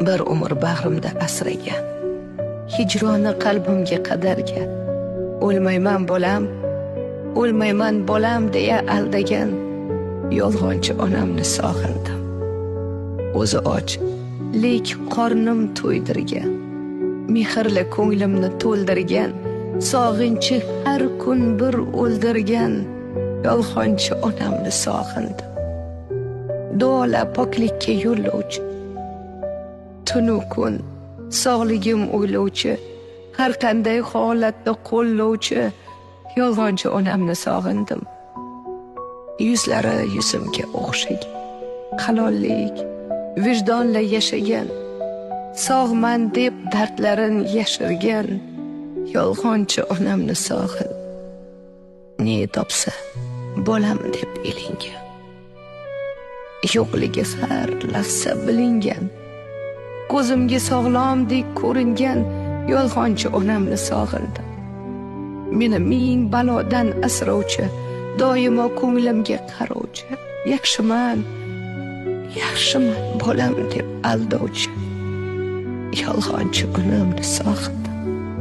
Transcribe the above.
bir umr bag'rimda asragan, hijroni qalbimga qadargan, o'lmayman bolam, o'lmayman bolam deya aldagan yolg'onchi onamni sog'indim. O'zi och, lek qornim to'ydirgan, mehrli ko'nglimni to'ldirgan, sog'inchi har kun bir o'ldirgan yolg'onchi onamni sog'indim. Duolar poklikka yo'llovchi, tunu kun sog'ligim o'ylovchi, har qanday holatda qo'llovchi yolg'onchi onamni sog'indim. Yuzlari yuzimga o'xshagan, halollik, vijdonla yashagan, sog'man deb dardlarin yashirgan yolg'onchi onamni sog'in. Ne topsa bolam deb ilingan, yo'qligi har lahza bilingan, ko'zimga sog'lomdek ko'ringan yolg'onchi onamni sog'indim. Meni ming balodan asrovchi, doimo ko'nglimga qarovchi, yaxshiman bolam deb aldovchi yolg'onchi onamni sog'indim.